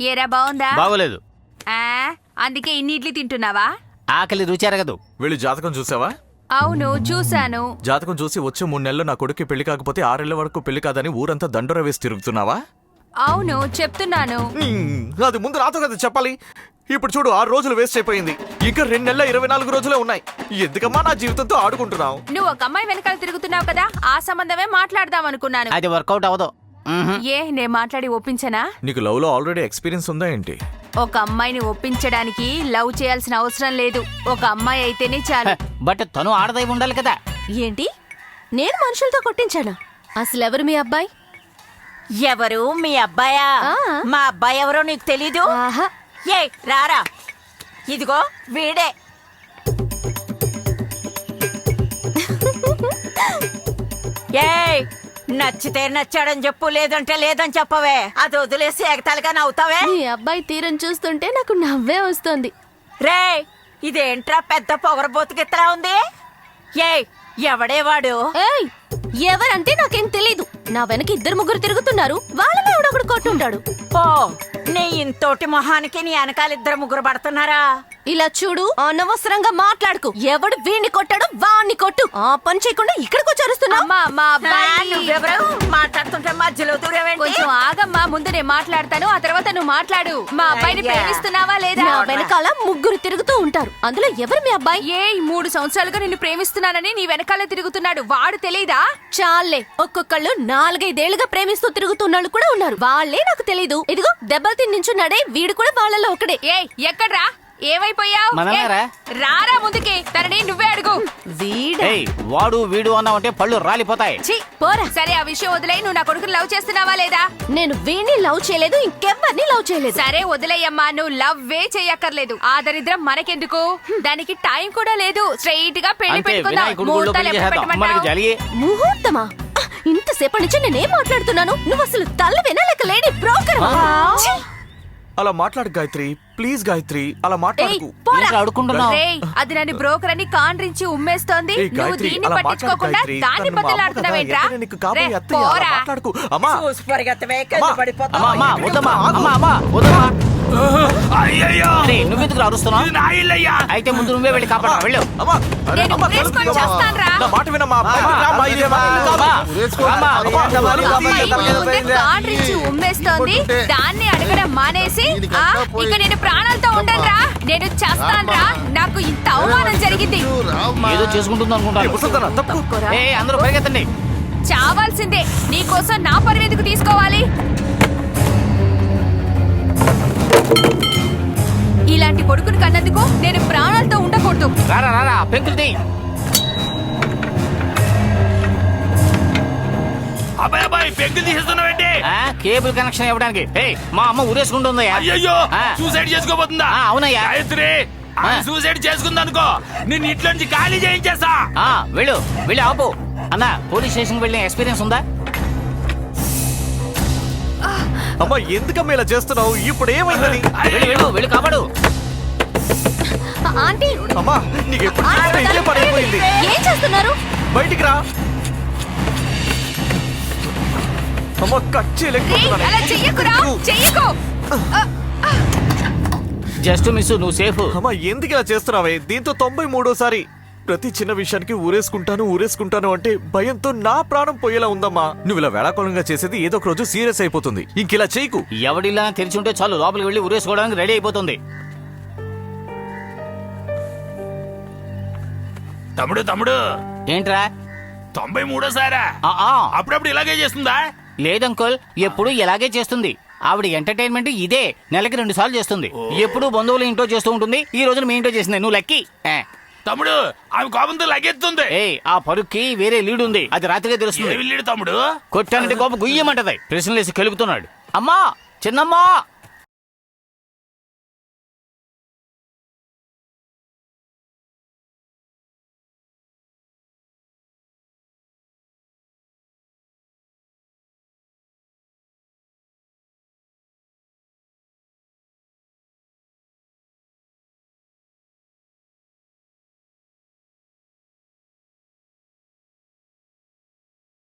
ఏరా బాగుందా? బాగోలేదు. అందుకే ఇన్ని ఇడ్లీ తింటున్నావా? ఆకలి రుచారగదు. వెళ్ళి జాతకం చూసావా? అవును చూశాను. జాతకం చూసి వచ్చే 3 నెలలు నా కొడుకు పెళ్లి కాకపోతే 6 ఏళ్ల వరకు పెళ్లి కాదని ఊరంతా దండోరా వేసి తిరుగుతున్నావా? అవును చెప్తున్నాను. అది ముందు నాతో కదా చెప్పాలి. ఇప్పుడు చూడు 6 రోజులు వేస్ట్ అయిపోయింది. ఇంకా 2 నెలల 24 రోజులే ఉన్నాయి. ఎందుకమ్మా నా జీవితంతో ఆడుకుంటున్నావు? నువ్వు ఒక అమ్మాయి వెనకాల తిరుగుతున్నావు కదా, ఆ సంబంధమే మాట్లాడదాం అనుకున్నాను. అది వర్కౌట్ అవ్వదు. ఏ నేను మాట్లాడి ఒప్పించనా? నీకు లవ్ లో ఆల్రెడీ ఎక్స్పీరియన్స్ ఉందా ఏంటి? ఒక అమ్మాయిని ఒప్పించడానికి లవ్ చేయాల్సిన అవసరం లేదు. ఒక అమ్మాయి అయితేనే చాలు. బట్ తను ఆడదై ఉండాలి కదా. ఏంటి నేను మనుషులతో కొట్టించానా? అసలు ఎవరు మీ అబ్బాయి? ఎవరు మీ అబ్బాయా? మా అబ్బాయి ఎవరో నీకు తెలీదు? ఏ రారా, ఇదిగో వీడే. ఏ నచ్చితే నచ్చాడని చెప్పు, లేదంటే లేదని చెప్పవే. అది వదిలేసి ఎగతాలుగా నవ్వుతావే. మీ అబ్బాయి తీరం చూస్తుంటే నాకు నవ్వే వస్తుంది. రే ఇదేంట్రా పెద్ద పొగరబోతుకెత్తలా ఉంది? ఏ ఎవడే వాడు? ఏయ్ ఎవరంటే నాకేం తెలీదు. నా వెనక 2-3 తిరుగుతున్నారు. వాళ్ళలో ఎవడొకడు కొట్టుంటాడు. పో, నీ ఇంతోటి మొహానికి నీ వెనకాల 2-3 పడుతున్నారా? ఇలా చూడు, అనవసరంగా మాట్లాడుకు. ఎవడు వీణ్ణి కొట్టాడు వాణ్ణి కొట్టు. ఆ పని చేయకుండా ఇక్కడికి వచ్చి అరుస్తున్నావు. అమ్మా మా అబ్బాయి. నువ్వెవరు మాట్లాడుతుంటే మధ్యలో దూరవేంటి? కొంచెం ఆగమ్మా, ముందు నేను మాట్లాడతాను, ఆ తర్వాత నువ్వు మాట్లాడు. మా అబ్బాయిని ప్రేమిస్తున్నావా లేదా? నా వెనకాల 3 తిరుగుతూ ఉంటారు. అందులో ఎవరు మీ అబ్బాయి? 3 సంవత్సరాలుగా నిన్ను ప్రేమిస్తున్నానని నీ వెనకాల తిరుగుతున్నాడు. వాడు తెలీదా? చాలే, ఒక్కొక్కళ్ళు 4-5 ఏళ్లుగా ప్రేమిస్తూ తిరుగుతున్నాళ్ళు కూడా ఉన్నారు. వాళ్ళే నాకు తెలీదు. ఇదిగో దెబ్బలు తిని నించున్నాడే, వీడు కూడా వాళ్ళలో ఒకడే. ఎక్కడ్రా? ఏమైపోయావు? మనమేరా? రారా ముందుకి, తనని నువ్వే అడుగు. వాడు వీడు అన్నావంటే పళ్ళు రాలిపోతాయి. ఛీ, పోరా. సరే ఆ విషయం వదిలేయ్. నువ్వు నా కొడుకుని లవ్ చేస్తున్నావా లేదా? నేను వీణ్ణి లవ్ చేయలేదు, ఇంకెవ్వరిని లవ్ చేయలేదు. సరే వదిలేయమ్మా, నువ్వు లవ్వే చెయ్యక్కర్లేదు. ఆ దరిద్రం మనకెందుకు? దానికి టైం కూడా లేదు. స్ట్రైట్ గా పెళ్లి పెట్టుకుందాం. ముహూర్తాలు ఎప్పుడు పెట్టమంటావు? ముహూర్తమా? ఇంతసేపటి నుంచి నేనేం మాట్లాడుతున్నాను? నువ్వు అసలు తల్లవేనా లేక లేడీ బ్రోకర్? అలా మాట్లాడు గాయత్రి, ప్లీజ్ గాయత్రి, అలా మాట్లాడుకు. అది నన్ను బ్రోకర్ అని కాండ్రించి ఉమ్మేస్తోంది. నువ్వు దీన్ని పట్టించుకోకుండా దాన్ని బదులాడుతున్నావేంట్రా? నువ్వెందుకు అరుస్తున్నావు? అయితే ముందు నువ్వే వెళ్ళి కాపాడు. వెళ్ళు. కాండ్రించి ఉమ్మేస్తోంది. దాన్ని అడగడం మానేసి ఇక నేను ప్రాణాలతో ఉండనురా. నేను చేస్తానురా. నాకు ఇంత అవమానం జరిగింది. ఏదో చేసుకుంటుంది అనుకుంటాను. అందరూ పరిగెత్తండి. చావాల్సిందే. నీకోసం నా పరివేదిక తీసుకోవాలి. ఇలాంటి కొడుకుని కన్నందుకు నేను ప్రాణాలతో ఉండకూడదు. రారా పెంకులు. అబ్బాయి పెంకులు తీసేస్తున్నావేంటి? కేబుల్ కనెక్షన్ ఇవ్వడానికి. మా అమ్మ ఊరేసుకుంటుంది. అయ్యో సూసైడ్ చేసుకోబోతుందా? అవునయ్యా. గాయత్రి సూసైడ్ చేసుకుందనుకో, నిన్ను ఇంట్లో నుంచి ఖాళీ చేయించేస్తా. వెళ్ళి ఆపు. అన్న పోలీస్ స్టేషన్ వెళ్ళిన ఎక్స్పీరియన్స్ ఉందా? అమ్మా ఎందుకమ్మా ఇలా చేస్తున్నావు? ఇప్పుడు ఏమైందని? వెళ్ళి కాపాడు. ఆంటీ, అమ్మా నీకు ఎప్పుడు ఇదే పడిపోయింది. ఏం చేస్తున్నారు? బయటికి రా. అమ్మా కట్ అలా చెయ్యకురా, చెయ్యకు. జస్ట్ మిస్, నువ్వు సేఫ్. అమ్మా ఎందుకు ఇలా చేస్తున్నావే? దీంతో 93సారి. ప్రతి చిన్న విషయానికి ఊరేసుకుంటాను అంటే భయంతో నా ప్రాణం పోయేలా ఉందమ్మా. నువ్వు ఇలా వేళాకోళంగా చేసేది ఏదో ఒక రోజు సీరియస్ అయిపోతుంది. ఇంకిలా చేయకు. ఎవడిలా తెరిచుంటే చాలు, లోపలికి వెళ్ళి ఊరేసుకోవడానికి రెడీ అయిపోతుంది. తమ్ముడు ఏంట్రా? 93సారా? అప్పుడప్పుడు ఇలాగే చేస్తుందా? లేదంకుల్, ఎప్పుడు ఇలాగే చేస్తుంది. ఆవిడ ఎంటర్టైన్మెంట్ ఇదే. నెలకి 2 సార్లు చేస్తుంది. ఎప్పుడు బంధువులు ఇంట్లో చేస్తూ ఉంటుంది. ఈ రోజున మీ ఇంట్లో చేసింది. నువ్వు లక్కీ. తమ్ముడు ఆమె కోపంతో లగెత్తుంది. ఆ పరుక్కి వేరే లీడ్ ఉంది. అది రాత్రిగా తెలుస్తుంది. తమ్ముడు కొట్టానంటే కోపం గుయ్యమంటది. ప్రశ్నలేసి కెలుగుతున్నాడు. అమ్మా, చిన్నమ్మా,